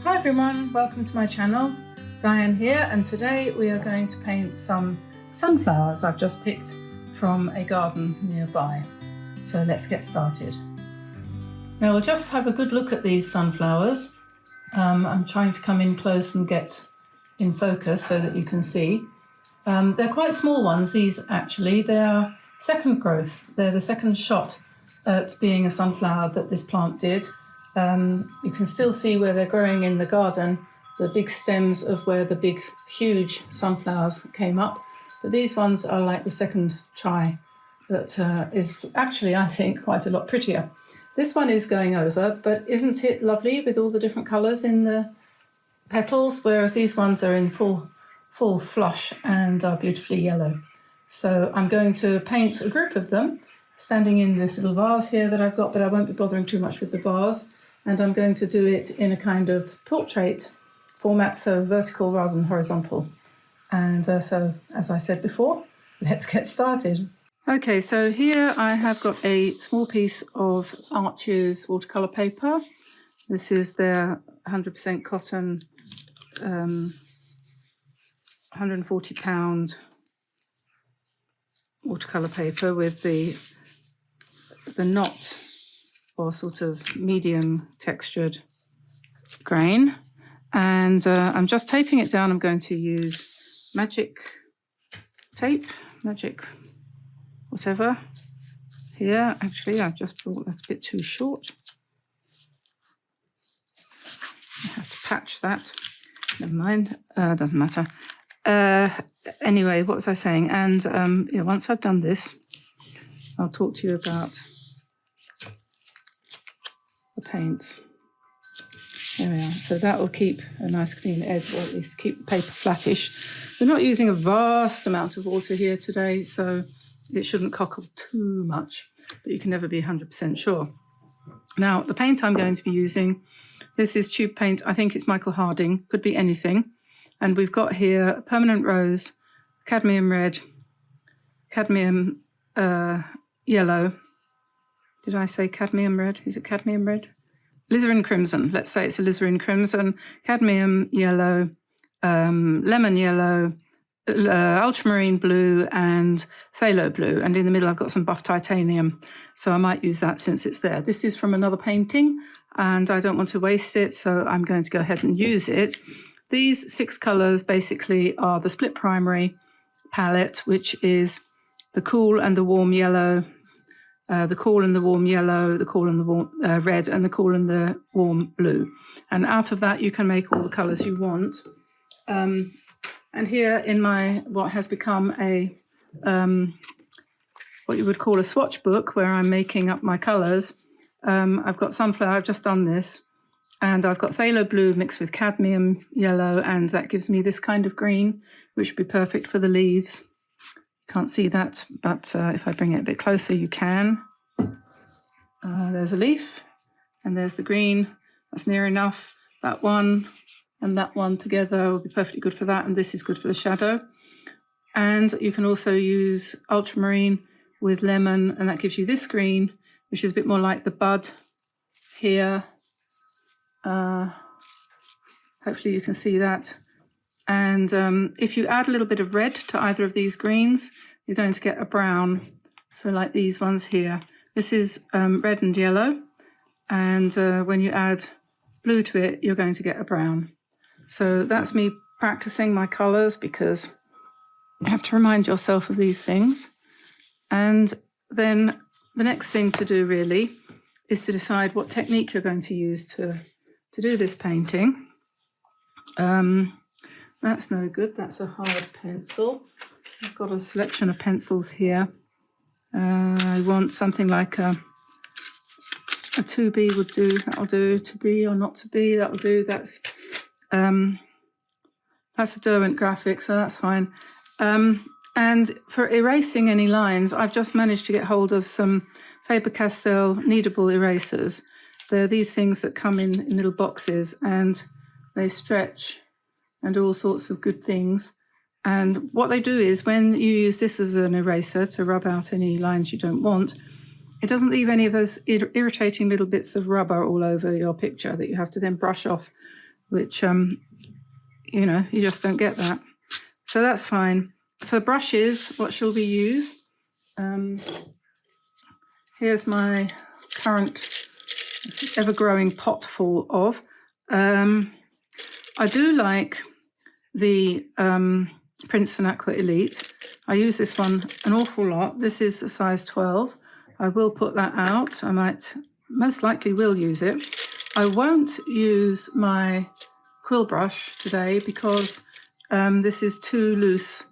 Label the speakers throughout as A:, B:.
A: Hi everyone, welcome to my channel. Diane here, and today we are going to paint some sunflowers I've just picked from a garden nearby. So let's get started. Now we'll just have a good look at these sunflowers. I'm trying to come in close and get in focus so that you can see. They're quite small ones, these actually. They are second growth. They're the second shot at being a sunflower that this plant did. You can still see where they're growing in the garden, the big stems of where the big, huge sunflowers came up. But these ones are like the second try that is actually, I think, quite a lot prettier. This one is going over, but isn't it lovely with all the different colours in the petals, whereas these ones are in full flush and are beautifully yellow. So I'm going to paint a group of them, standing in this little vase here that I've got, but I won't be bothering too much with the vase. And I'm going to do it in a kind of portrait format, so vertical rather than horizontal. And so, as I said before, let's get started. Okay, so here I have got a small piece of Arches watercolor paper. This is their 100% cotton, 140-pound watercolor paper with the knot or sort of medium textured grain, and I'm just taping it down. I'm going to use magic tape, magic whatever here. Actually, I've just thought that's a bit too short. I have to patch that. Never mind, doesn't matter. Anyway, what was I saying? And yeah, once I've done this, I'll talk to you about the paints. There we are. So that will keep a nice clean edge, or at least keep the paper flattish. We're not using a vast amount of water here today, so it shouldn't cockle too much, but you can never be 100% sure. Now, the paint I'm going to be using, this is tube paint. I think it's Michael Harding, could be anything. And we've got here Permanent Rose, Cadmium Red, Cadmium Yellow. Did I say Cadmium Red? Is it Cadmium Red? Alizarin Crimson. Let's say it's Alizarin Crimson, Cadmium Yellow, Lemon Yellow, Ultramarine Blue, and Phthalo Blue. And in the middle, I've got some buff titanium. So I might use that since it's there. This is from another painting, and I don't want to waste it, so I'm going to go ahead and use it. These 6 colours basically are the split primary palette, which is the cool and the warm yellow, the cool and the warm yellow, the cool and the warm red, and the cool and the warm blue. And out of that, you can make all the colours you want. And here in my, what has become a, what you would call a swatch book, where I'm making up my colours, I've got sunflower, I've just done this, and I've got phthalo blue mixed with cadmium yellow, and that gives me this kind of green, which would be perfect for the leaves. Can't see that, but if I bring it a bit closer, you can. There's a leaf, and there's the green. That's near enough. That one and that one together will be perfectly good for that, and this is good for the shadow. And you can also use ultramarine with lemon, and that gives you this green, which is a bit more like the bud here. Hopefully you can see that. And if you add a little bit of red to either of these greens, you're going to get a brown. So like these ones here. This is red and yellow. And when you add blue to it, you're going to get a brown. So that's me practicing my colours, because you have to remind yourself of these things. And then the next thing to do really is to decide what technique you're going to use to do this painting. That's no good, that's a hard pencil. I've got a selection of pencils here. I want something like a 2B would do, that'll do. To be or not to be, that'll do. That's a Derwent graphic, so that's fine. And for erasing any lines, I've just managed to get hold of some Faber-Castell kneadable erasers. They're these things that come in little boxes, and they stretch and all sorts of good things. And what they do is, when you use this as an eraser to rub out any lines you don't want, it doesn't leave any of those irritating little bits of rubber all over your picture that you have to then brush off which, you know, you just don't get that. So that's fine. For brushes, what shall we use? Here's my current ever-growing pot full of. I do like the Princeton Aqua Elite. I use this one an awful lot. This is a size 12. I will put that out. I most likely will use it. I won't use my quill brush today because this is too loose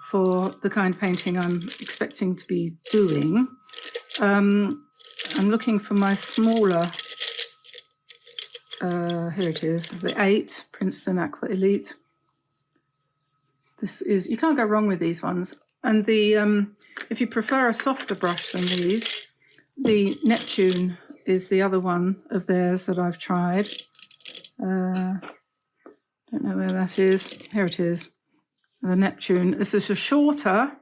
A: for the kind of painting I'm expecting to be doing. I'm looking for my smaller, here it is, the 8 Princeton Aqua Elite. This is, you can't go wrong with these ones. And the if you prefer a softer brush than these, the Neptune is the other one of theirs that I've tried. Don't know where that is. Here it is. The Neptune. This is a shorter,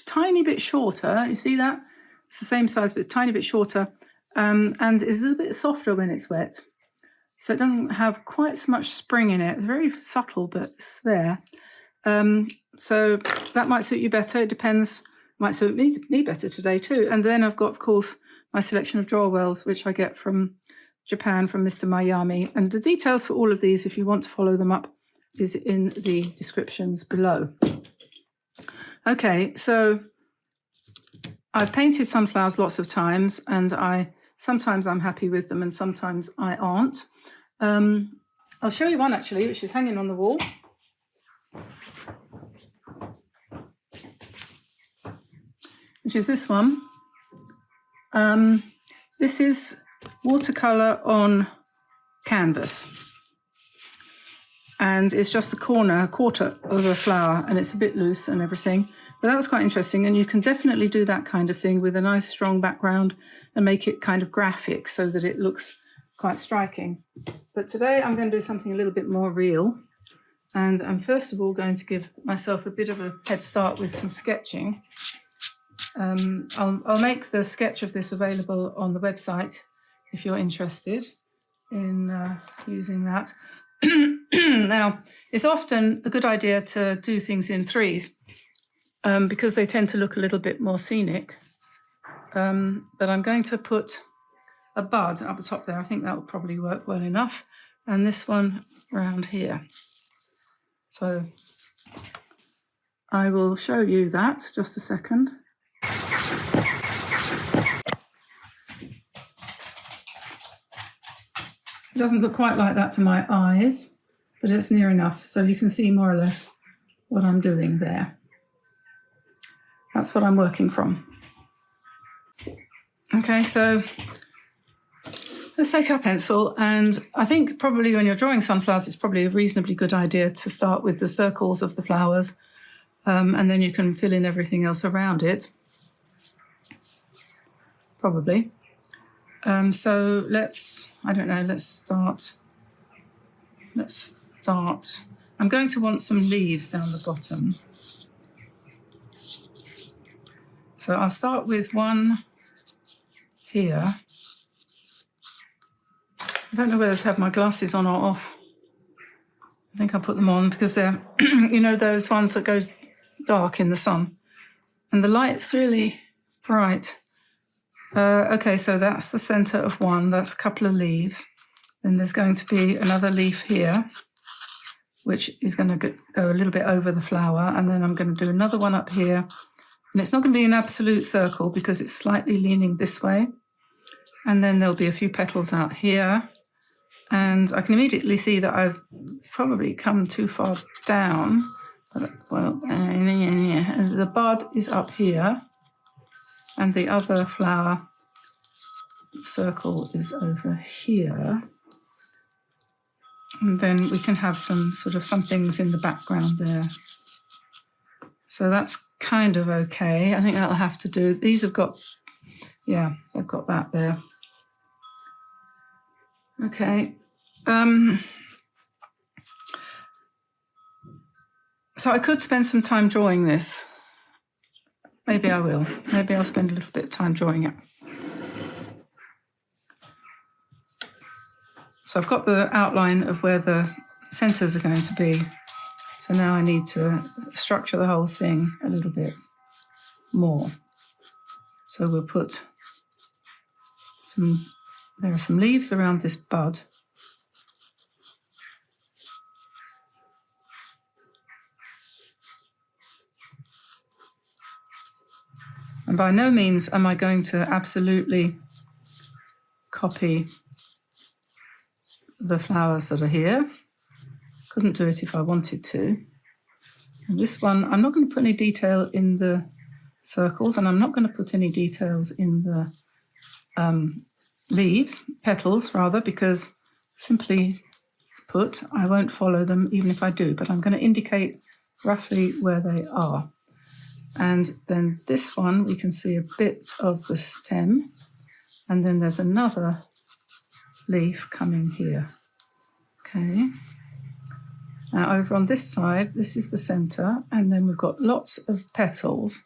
A: tiny bit shorter. You see that? It's the same size, but it's a tiny bit shorter. And it's a little bit softer when it's wet. So it doesn't have quite so much spring in it. It's very subtle, but it's there. So that might suit you better. It depends. Might suit me better today too. And then I've got, of course, my selection of draw wells, which I get from Japan, from Mr. Miami. And the details for all of these, if you want to follow them up, is in the descriptions below. Okay, so I've painted sunflowers lots of times, and sometimes I'm happy with them and sometimes I aren't. I'll show you one actually, which is hanging on the wall. Which is this one. This is watercolor on canvas. And it's just a quarter of a flower, and it's a bit loose and everything. But that was quite interesting, and you can definitely do that kind of thing with a nice strong background and make it kind of graphic so that it looks quite striking. But today I'm going to do something a little bit more real. And I'm first of all going to give myself a bit of a head start with some sketching. I'll make the sketch of this available on the website if you're interested in using that. Now, it's often a good idea to do things in threes because they tend to look a little bit more scenic. But I'm going to put a bud up the top there. I think that will probably work well enough. And this one around here. So I will show you that just a second. It doesn't look quite like that to my eyes, but it's near enough, so you can see more or less what I'm doing there. That's what I'm working from. Okay, so let's take our pencil, and I think probably when you're drawing sunflowers, it's probably a reasonably good idea to start with the circles of the flowers, and then you can fill in everything else around it. Probably. So let's start. I'm going to want some leaves down the bottom. So I'll start with one here. I don't know whether to have my glasses on or off. I think I'll put them on because they're, you know, those ones that go dark in the sun. And the light's really bright. Okay, so that's the center of one. That's a couple of leaves. Then there's going to be another leaf here, which is going to go a little bit over the flower. And then I'm going to do another one up here. And it's not going to be an absolute circle because it's slightly leaning this way. And then there'll be a few petals out here. And I can immediately see that I've probably come too far down. But, well, the bud is up here. And the other flower circle is over here. And then we can have some things in the background there. So that's kind of okay. I think that'll have to do. These have got, yeah, they've got that there. Okay. So I could spend some time drawing this. Maybe I will. Maybe I'll spend a little bit of time drawing it. So I've got the outline of where the centres are going to be. So now I need to structure the whole thing a little bit more. So we'll put there are some leaves around this bud. And by no means am I going to absolutely copy the flowers that are here. Couldn't do it if I wanted to. And this one, I'm not going to put any detail in the circles, and I'm not going to put any details in the leaves, petals rather, because simply put, I won't follow them even if I do, but I'm going to indicate roughly where they are. And then this one, we can see a bit of the stem, and then there's another leaf coming here. Okay. Now over on this side, this is the center, and then we've got lots of petals,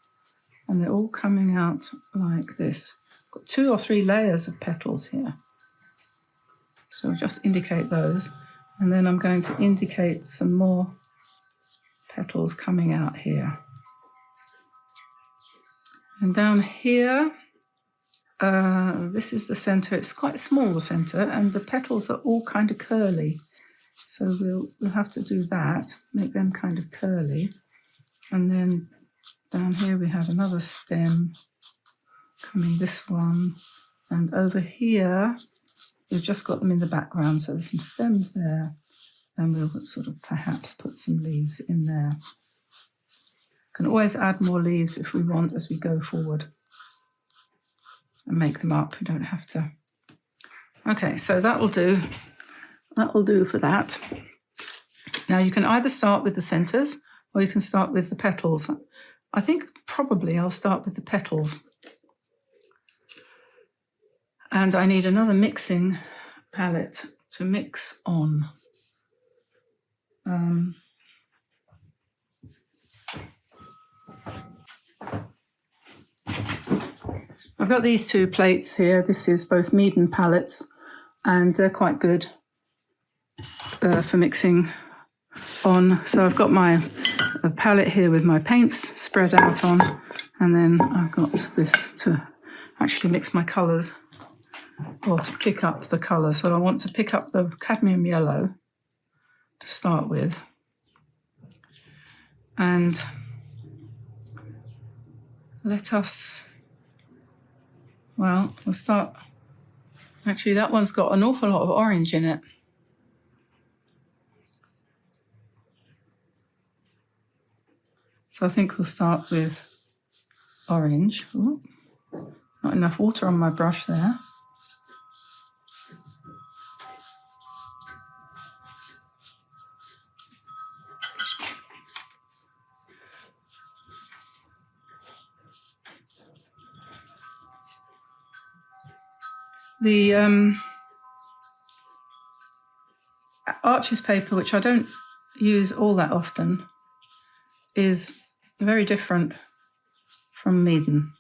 A: and they're all coming out like this. Got 2 or 3 layers of petals here. So I'll just indicate those, and then I'm going to indicate some more petals coming out here. And down here, this is the center. It's quite small, the center, and the petals are all kind of curly. So we'll have to do that, make them kind of curly. And then down here we have another stem coming, this one. And over here, we've just got them in the background, so there's some stems there. And we'll sort of perhaps put some leaves in there. Can always add more leaves if we want as we go forward and make them up. We don't have to. Okay, so that will do. That will do for that. Now you can either start with the centres or you can start with the petals. I think probably I'll start with the petals. And I need another mixing palette to mix on. I've got these 2 plates here. This is both Meaden palettes, and they're quite good for mixing on. So I've got my palette here with my paints spread out on, and then I've got this to actually mix my colours, or to pick up the colour. So I want to pick up the cadmium yellow to start with. And let us, well, we'll start. Actually, that one's got an awful lot of orange in it. So I think we'll start with orange. Ooh, not enough water on my brush there. The Arches paper, which I don't use all that often, is very different from Meaden.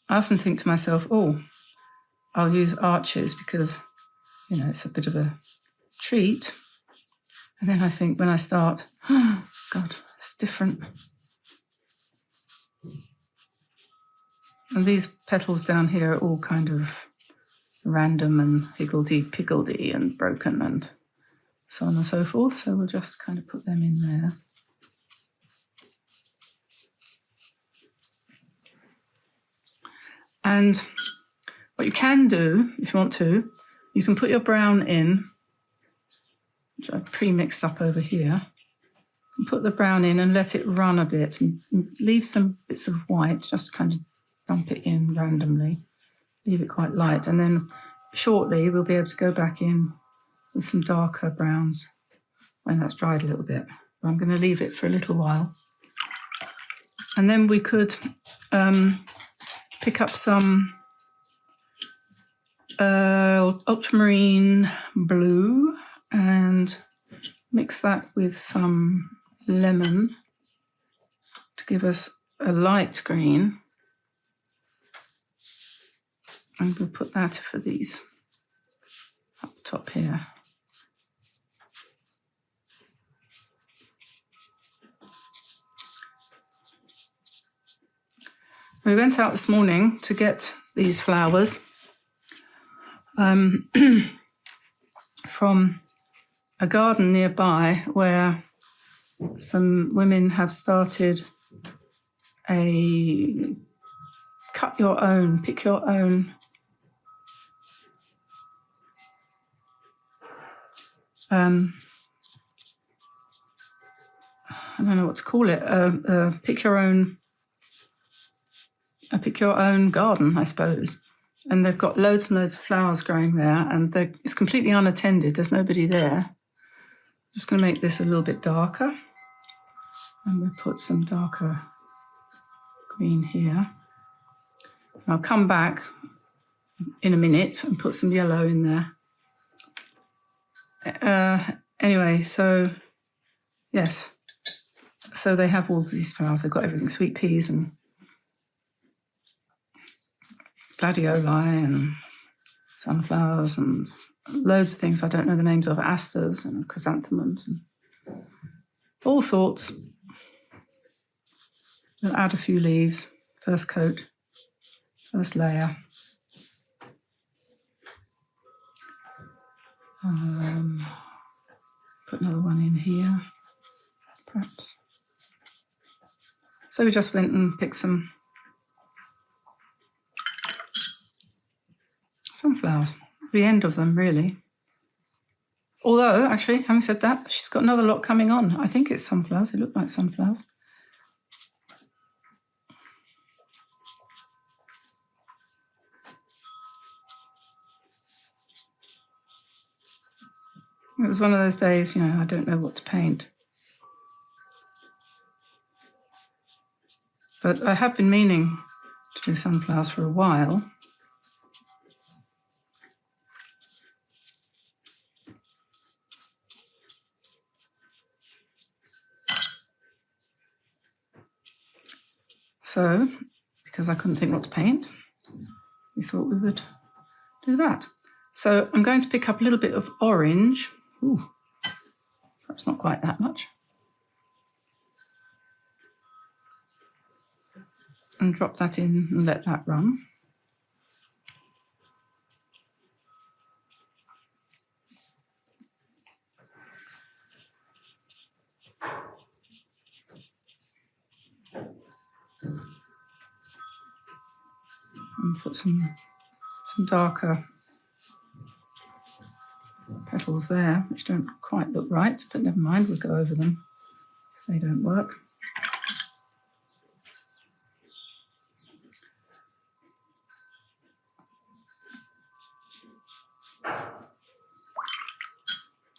A: I often think to myself, oh, I'll use Arches because, you know, it's a bit of a treat. And then I think when I start, oh, God, it's different. And these petals down here are all kind of random and higgledy-piggledy and broken and so on and so forth. So we'll just kind of put them in there. And what you can do, if you want to, you can put your brown in, which I've pre-mixed up over here. You can put the brown in and let it run a bit and leave some bits of white, just kind of dump it in randomly, leave it quite light, and then shortly we'll be able to go back in with some darker browns when that's dried a little bit. But I'm going to leave it for a little while. And then we could pick up some ultramarine blue and mix that with some lemon to give us a light green. And we'll put that for these up the top here. We went out this morning to get these flowers from a garden nearby where some women have started a pick your own I don't know what to call it, pick your own garden, I suppose. And they've got loads and loads of flowers growing there, and it's completely unattended. There's nobody there. Just going to make this a little bit darker. And we'll put some darker green here. And I'll come back in a minute and put some yellow in there. Anyway, so yes. So they have all these flowers. They've got everything, sweet peas and gladioli and sunflowers and loads of things I don't know the names of, asters and chrysanthemums and all sorts. We'll add a few leaves, first coat, first layer. Put another one in here, perhaps. So we just went and picked some sunflowers, the end of them really. Although, actually, having said that, she's got another lot coming on. I think it's sunflowers. They look like sunflowers. It was one of those days, I don't know what to paint. But I have been meaning to do sunflowers for a while. So, because I couldn't think what to paint, we thought we would do that. So I'm going to pick up a little bit of orange. Ooh, perhaps not quite that much. And drop that in and let that run. And put some darker petals there, which don't quite look right, but never mind, we'll go over them if they don't work.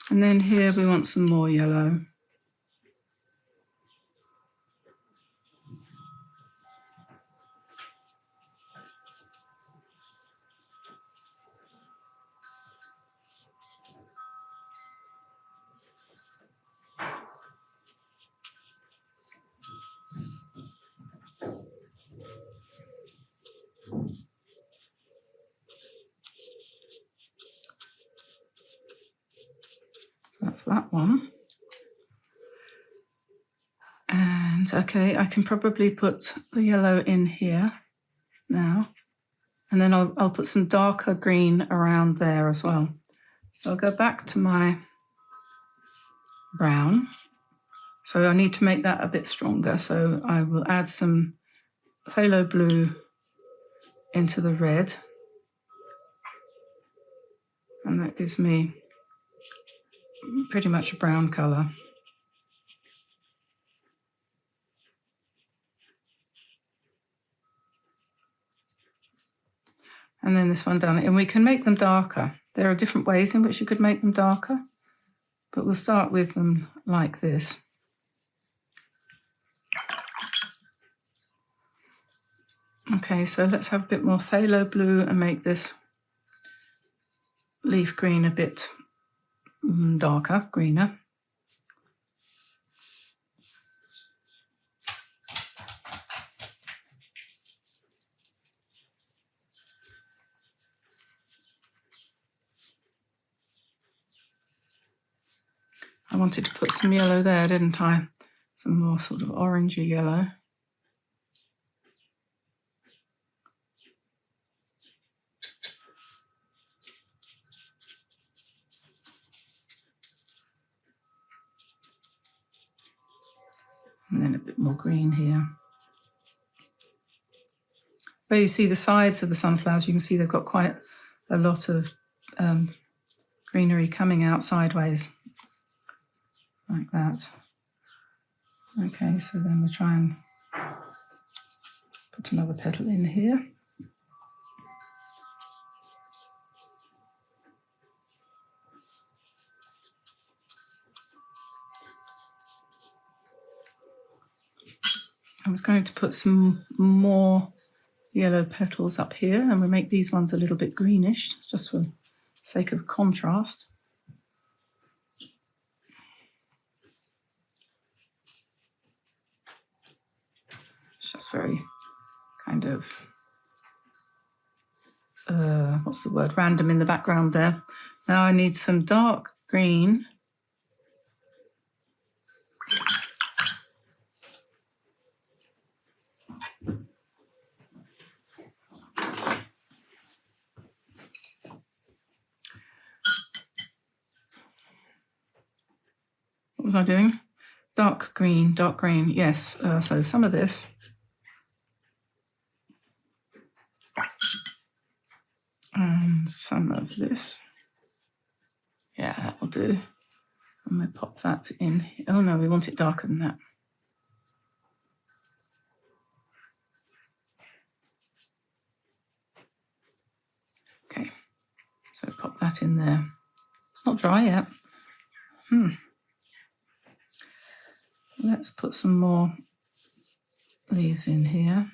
A: And then here we want some more yellow. That's that one. And okay, I can probably put the yellow in here now. And then I'll put some darker green around there as well. So I'll go back to my brown. So I need to make that a bit stronger. So I will add some phthalo blue into the red. And that gives me pretty much a brown colour. And then this one down, and we can make them darker. There are different ways in which you could make them darker, but we'll start with them like this. Okay, so let's have a bit more phthalo blue and make this leaf green a bit darker, greener. wanted to put some yellow there, didn't I? Some more sort of orangey yellow. And then a bit more green here. Where you see the sides of the sunflowers, you can see they've got quite a lot of greenery coming out sideways, like that. Okay, so then we'll try and put another petal in here. I was going to put some more yellow petals up here, and we make these ones a little bit greenish, just for the sake of contrast. It's just very kind of, what's the word, random in the background there. Now I need some dark green. What was I doing? Dark green, yes. So some of this. And some of this. Yeah, that will do. I'm going to pop that in. Oh no, we want it darker than that. Okay, so pop that in there. It's not dry yet. Let's put some more leaves in here.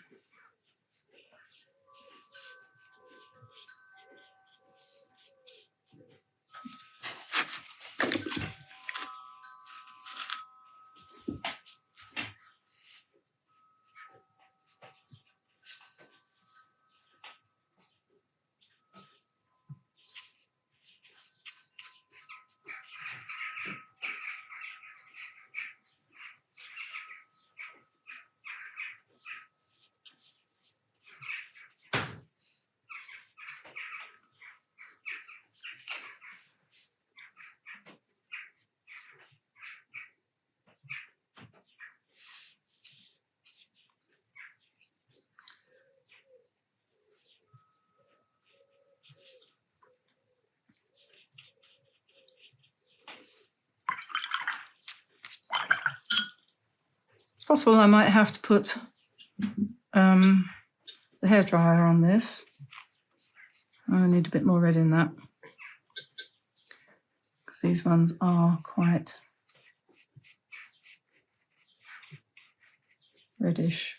A: It's possible I might have to put the hairdryer on this. I need a bit more red in that, because these ones are quite reddish.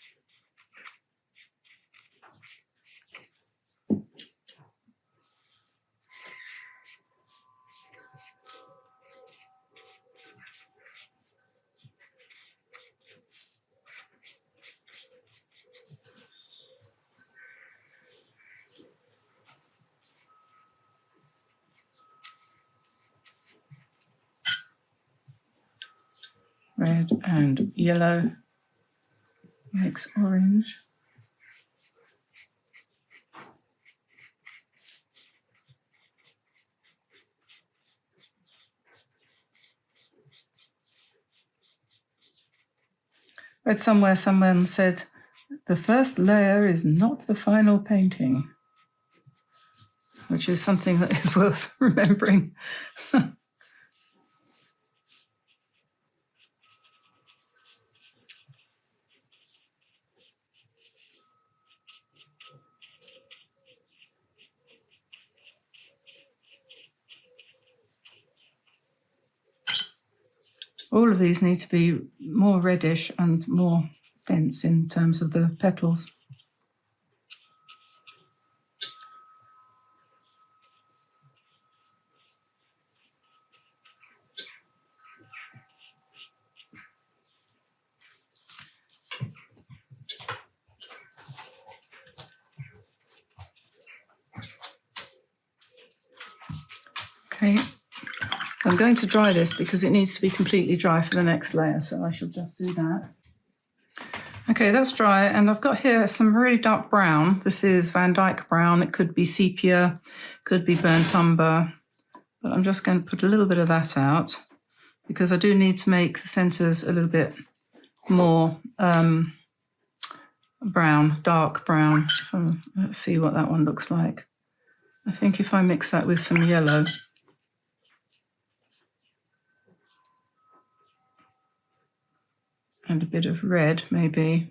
A: Red and yellow makes orange. Read somewhere someone said, the first layer is not the final painting, which is something that is worth remembering. All of these need to be more reddish and more dense in terms of the petals. Okay, I'm going to dry this because it needs to be completely dry for the next layer, so I shall just do that. Okay, that's dry, and I've got here some really dark brown. This is Van Dyke brown. It could be sepia, could be burnt umber, but I'm just going to put a little bit of that out because I do need to make the centres a little bit more brown, dark brown. So let's see what that one looks like. I think if I mix that with some yellow, and a bit of red, maybe.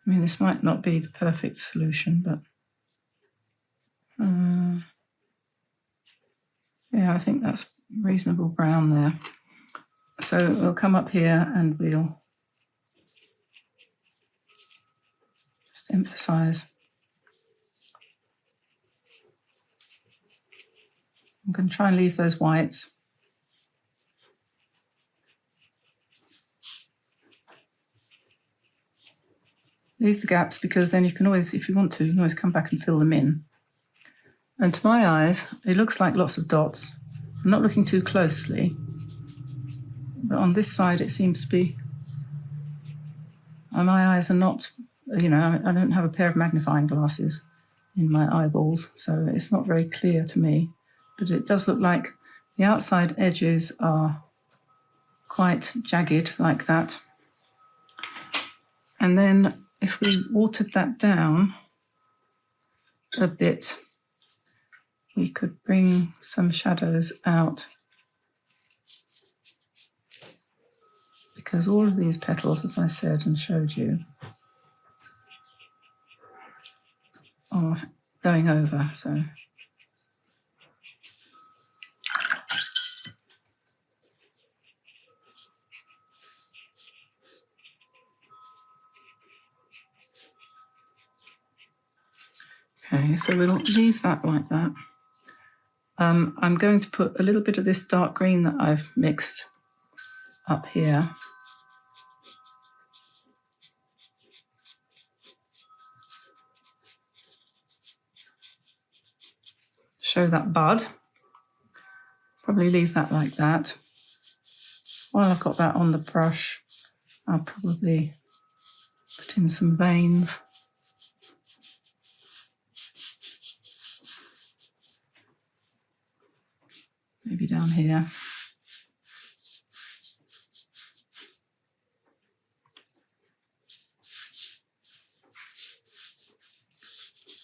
A: I mean, this might not be the perfect solution, but yeah, I think that's reasonable brown there. So we'll come up here and we'll just emphasize. I'm going to try and leave those whites. Leave the gaps because then you can always, if you want to, you can always come back and fill them in. And to my eyes, it looks like lots of dots. I'm not looking too closely, but on this side it seems to be, my eyes are not, you know, I don't have a pair of magnifying glasses in my eyeballs, so it's not very clear to me, but it does look like the outside edges are quite jagged like that. And then if we watered that down a bit, we could bring some shadows out, because all of these petals, as I said and showed you, are going over. So okay, so we'll leave that like that. I'm going to put a little bit of this dark green that I've mixed up here. Show that bud. Probably leave that like that. While I've got that on the brush, I'll probably put in some veins. Maybe down here.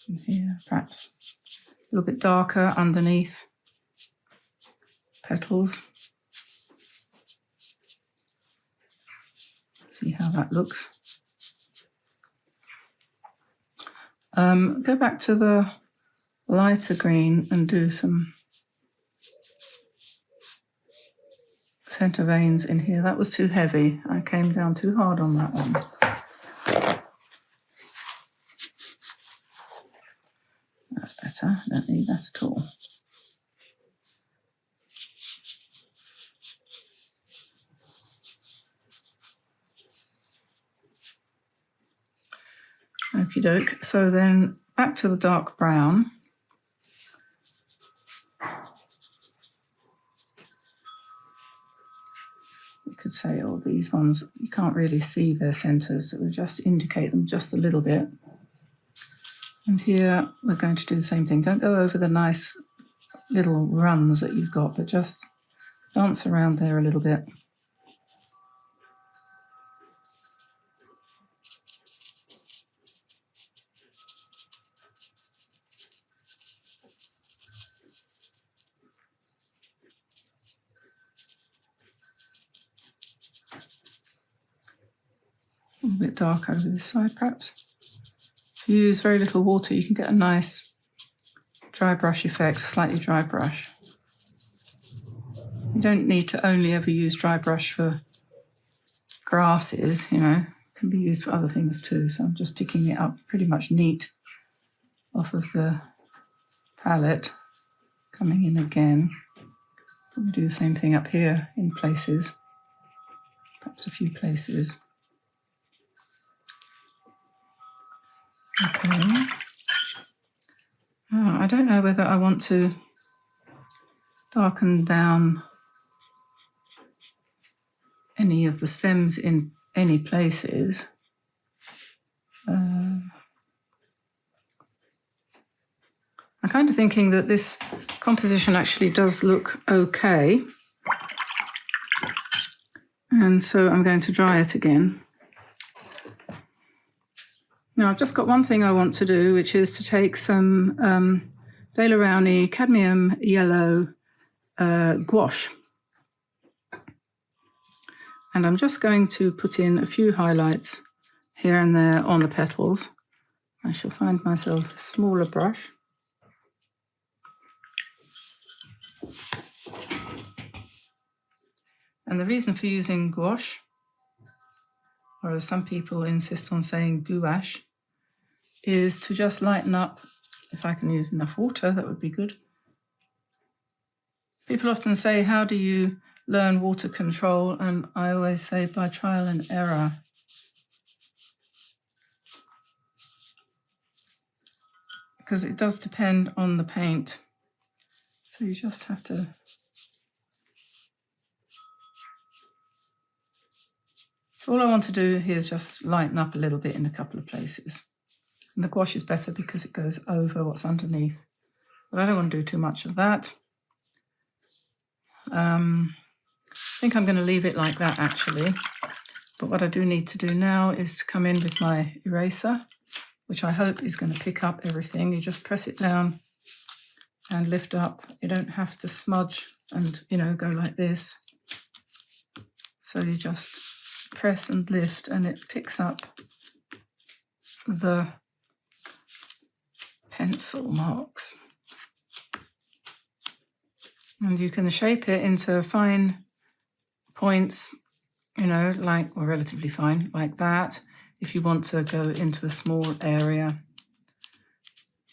A: And here, perhaps a little bit darker underneath petals. See how that looks. Go back to the lighter green and do some centre veins in here. That was too heavy. I came down too hard on that one. That's better. I don't need that at all. Okie doke. So then back to the dark brown. You could say, oh, these ones, you can't really see their centres, so we'll just indicate them just a little bit. And here we're going to do the same thing. Don't go over the nice little runs that you've got, but just dance around there a little bit. A little bit dark over this side, perhaps. If you use very little water, you can get a nice dry brush effect, slightly dry brush. You don't need to only ever use dry brush for grasses, you know, it can be used for other things too. So I'm just picking it up pretty much neat off of the palette, coming in again. Probably do the same thing up here in places, perhaps a few places. Okay. Oh, I don't know whether I want to darken down any of the stems in any places. I'm kind of thinking that this composition actually does look okay. And so I'm going to dry it again. Now I've just got one thing I want to do, which is to take some Daler-Rowney Cadmium Yellow gouache. And I'm just going to put in a few highlights here and there on the petals. I shall find myself a smaller brush. And the reason for using gouache, or as some people insist on saying gouache, is to just lighten up. If I can use enough water, that would be good. People often say, how do you learn water control? And I always say by trial and error. Because it does depend on the paint. So you just have to all I want to do here is just lighten up a little bit in a couple of places. And the gouache is better because it goes over what's underneath. But I don't want to do too much of that. I think I'm going to leave it like that actually. But what I do need to do now is to come in with my eraser, which I hope is going to pick up everything. You just press it down and lift up. You don't have to smudge and, go like this. So you just press and lift and it picks up the pencil marks. And you can shape it into fine points, or relatively fine, like that, if you want to go into a small area.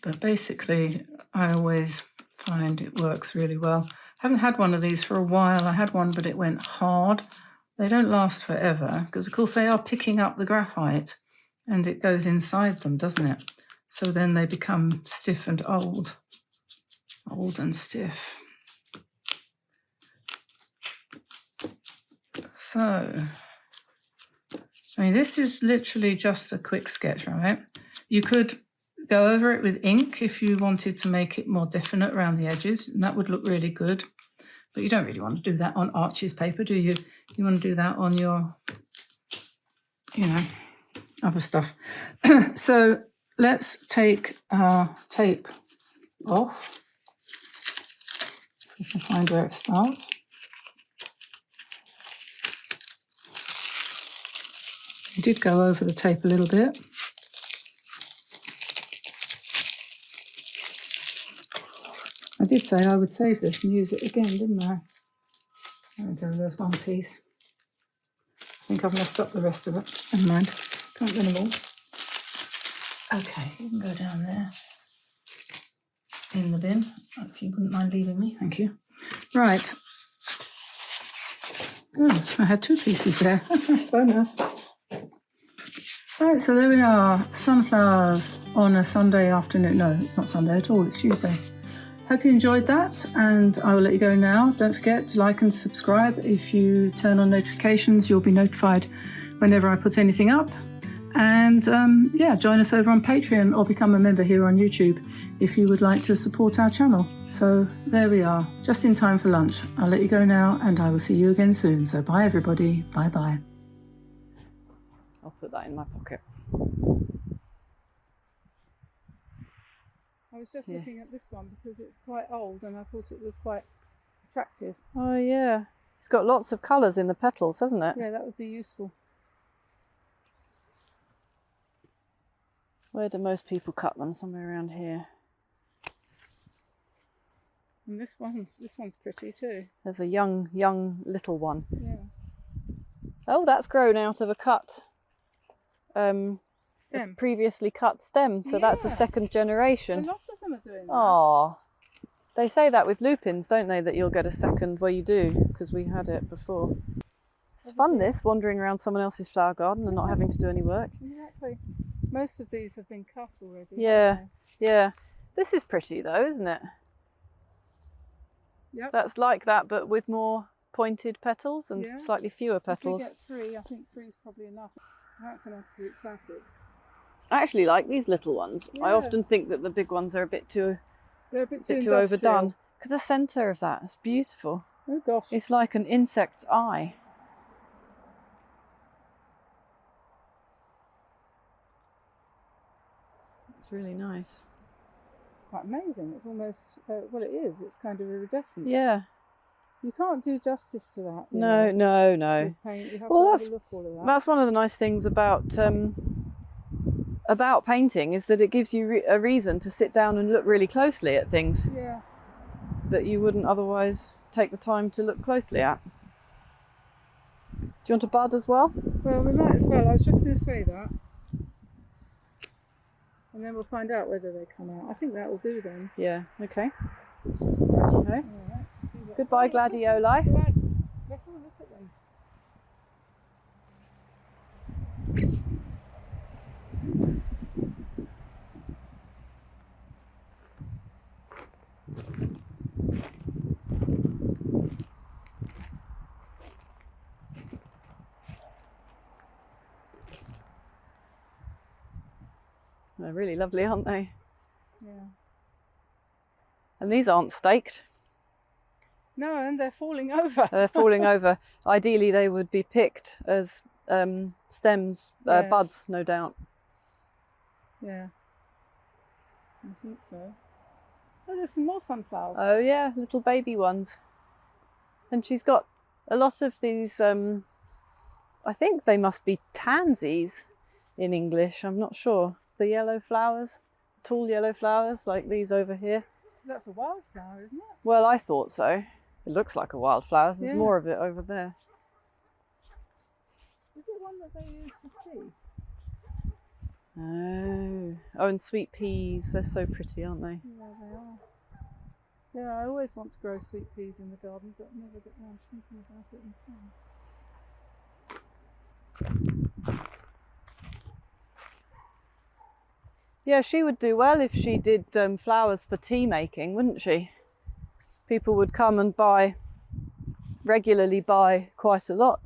A: But basically, I always find it works really well. I haven't had one of these for a while. I had one, but it went hard. They don't last forever because, of course, they are picking up the graphite and it goes inside them, doesn't it? So then they become stiff and old and stiff. So, this is literally just a quick sketch, right? You could go over it with ink if you wanted to make it more definite around the edges, and that would look really good. But you don't really want to do that on Archie's paper, do you? You want to do that on your, other stuff. So let's take our tape off. We can find where it starts. I did go over the tape a little bit. I did say I would save this and use it again, didn't I? There we go, there's one piece. I think I've messed up the rest of it. Never mind, can't win them all. Okay, you can go down there in the bin, if you wouldn't mind leaving me, thank you. Right. Oh, I had two pieces there. Bonus. Right, so there we are, sunflowers on a Sunday afternoon. No, it's not Sunday at all, it's Tuesday. Hope you enjoyed that, and I will let you go now. Don't forget to like and subscribe. If you turn on notifications, you'll be notified whenever I put anything up. And join us over on Patreon or become a member here on YouTube if you would like to support our channel. So there we are, just in time for lunch. I'll let you go now, and I will see you again soon. So bye everybody, bye bye. I'll put that in my pocket. I was just looking at this one because it's quite old and I thought it was quite attractive.
B: Oh yeah, it's got lots of colours in the petals, hasn't it?
A: Yeah, that would be useful.
B: Where do most people cut them? Somewhere around here.
A: And this one's pretty too.
B: There's a young little one.
A: Yeah.
B: Oh, that's grown out of a cut.
A: Stem.
B: Previously cut stem, so that's the second generation.
A: A lot of them are doing that.
B: Oh, they say that with lupins, don't they? That you'll get a second. Well, you do, because we had it before. It's fun, this, wandering around someone else's flower garden and not having to do any work.
A: Exactly. Most of these have been cut already.
B: Yeah, yeah. This is pretty though, isn't it?
A: Yep.
B: That's like that, but with more pointed petals and
A: Yeah.
B: slightly fewer petals.
A: If we get 3, I think 3 is probably enough. That's an absolute classic.
B: I actually like these little ones. I
A: Yeah.
B: often think that the big ones are a bit too
A: They're a bit too
B: overdone.
A: industrial.
B: Look at the centre of that. It's beautiful.
A: Oh gosh.
B: It's like an insect's eye. It's really nice.
A: It's quite amazing. It's almost, well, it is. It's kind of iridescent.
B: Yeah.
A: You can't do justice to that.
B: No.
A: With paint. You have to overlook all of that.
B: That's one of the nice things about painting, is that it gives you a reason to sit down and look really closely at things.
A: Yeah.
B: That you wouldn't otherwise take the time to look closely at. Do you want a bud as well?
A: Well, we might as well. I was just going to say that. And then we'll find out whether they come out. I think that will do then.
B: Yeah, okay. Righty-ho.
A: Right.
B: Goodbye, gladioli.
A: Let's have a look at them.
B: They're really lovely, aren't they?
A: Yeah.
B: And these aren't staked.
A: No, and they're falling over.
B: They're falling over. Ideally, they would be picked as stems,
A: Yes.
B: buds, no doubt.
A: Yeah. I think so. Oh, there's some more sunflowers.
B: Oh yeah, little baby ones. And she's got a lot of these, I think they must be tansies in English, I'm not sure. The yellow flowers, tall yellow flowers like these over here.
A: That's a wildflower, isn't it?
B: Well, I thought so. It looks like a wildflower. There's
A: Yeah.
B: more of it over there.
A: Is it one that they use for tea?
B: Oh, and sweet peas. They're so pretty, aren't they?
A: Yeah, they are. Yeah, I always want to grow sweet peas in the garden, but never get round to thinking about it in time.
B: Yeah, she would do well if she did flowers for tea making, wouldn't she? People would come and regularly buy quite a lot.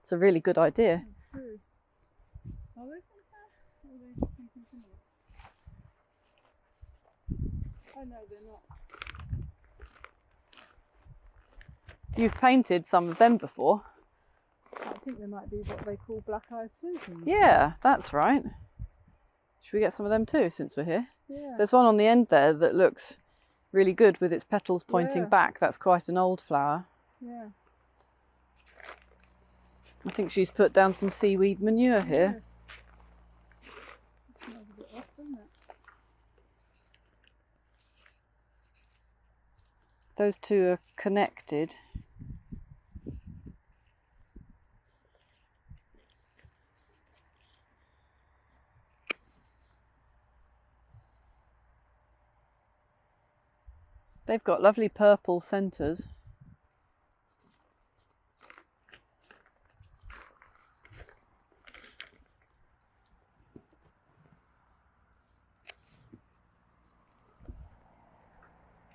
B: It's a really good idea.
A: True. Are they sunflowers? Or are they just something similar? Oh no, they're not.
B: You've painted some of them before.
A: I think they might be what they call black-eyed Susans.
B: Yeah, that's right. Should we get some of them too, since we're here?
A: Yeah.
B: There's one on the end there that looks really good with its petals pointing
A: Yeah.
B: back. That's quite an old flower.
A: Yeah.
B: I think she's put down some seaweed manure here.
A: Yes. It smells a bit off, doesn't it?
B: Those two are connected. They've got lovely purple centres.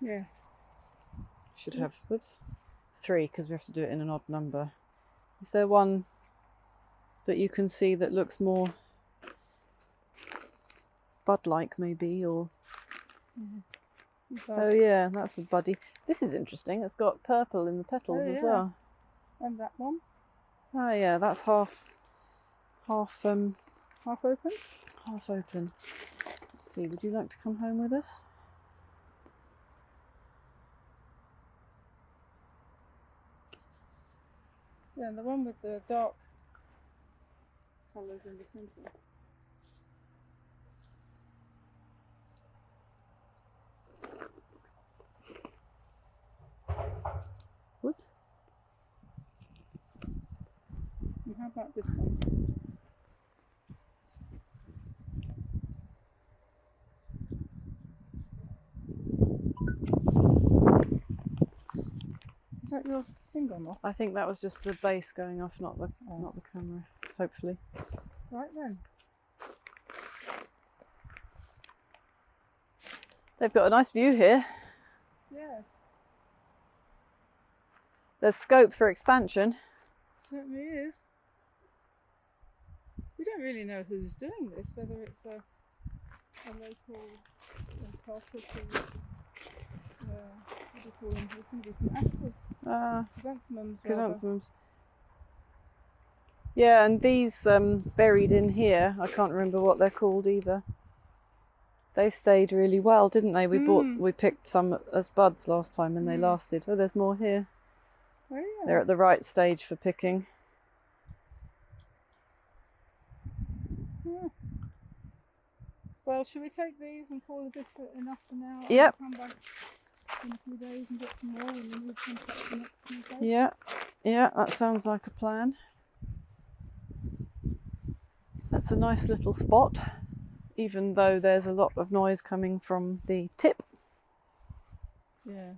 A: Yeah.
B: Should have, whoops, 3 because we have to do it in an odd number. Is there one that you can see that looks more bud-like maybe, or? Oh yeah, that's with Buddy. This is interesting. It's got purple in the petals as well.
A: And that one?
B: Oh yeah, that's half open.
A: Half open?
B: Half open. Let's see, would you like to come home with us?
A: Yeah, and the one with the dark colours in the centre.
B: Whoops.
A: And how about this one? Is that your thing gone off?
B: I think that was just the base going off, not the camera, hopefully.
A: Right then.
B: They've got a nice view here.
A: Yes.
B: There's scope for expansion.
A: Certainly is. We don't really know who's doing this, whether it's a local carpenter. What do you call them? There's going to be some asters. Chrysanthemums.
B: Chrysanthemums. Yeah, and these buried in here, I can't remember what they're called either. They stayed really well, didn't they? We picked some as buds last time and they lasted. Oh, there's more here.
A: Oh, yeah.
B: They're at the right stage for picking.
A: Yeah. Well, should we take these and call this enough for now?
B: Yep.
A: And come back in a few days and get some more and then we'll contact the next few days?
B: Yeah, that sounds like a plan. That's a nice little spot, even though there's a lot of noise coming from the tip.
A: Yeah.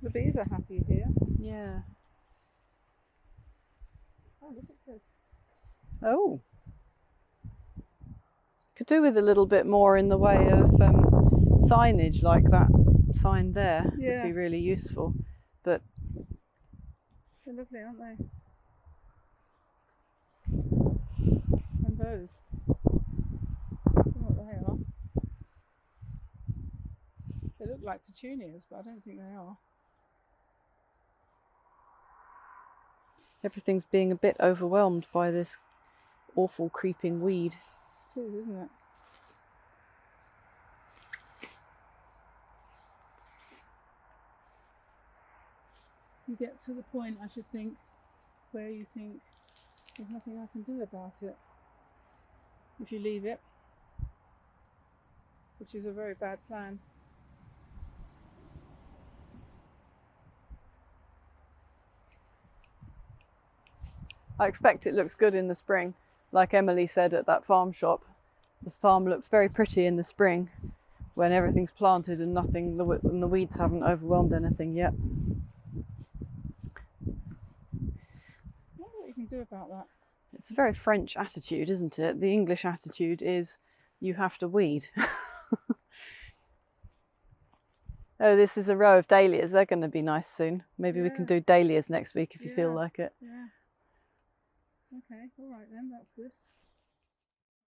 A: The bees are happy here.
B: Yeah.
A: Oh, look at this.
B: Oh. Could do with a little bit more in the way of signage, like that sign there.
A: Yeah.
B: Would be really useful. But
A: they're lovely, aren't they? And those. I don't know what they are. They look like petunias, but I don't think they are.
B: everything's being a bit overwhelmed by this awful creeping weed.
A: It is, isn't it? You get to the point, I should think, where you think there's nothing I can do about it if you leave it, which is a very bad plan.
B: I expect it looks good in the spring. Like Emily said at that farm shop, the farm looks very pretty in the spring when everything's planted and the weeds haven't overwhelmed anything yet.
A: I wonder what you can do about that.
B: It's a very French attitude, isn't it? The English attitude is you have to weed. Oh, this is a row of dahlias. They're going to be nice soon. Maybe we can do dahlias next week if you feel like it.
A: Yeah. Okay, all right then, that's good.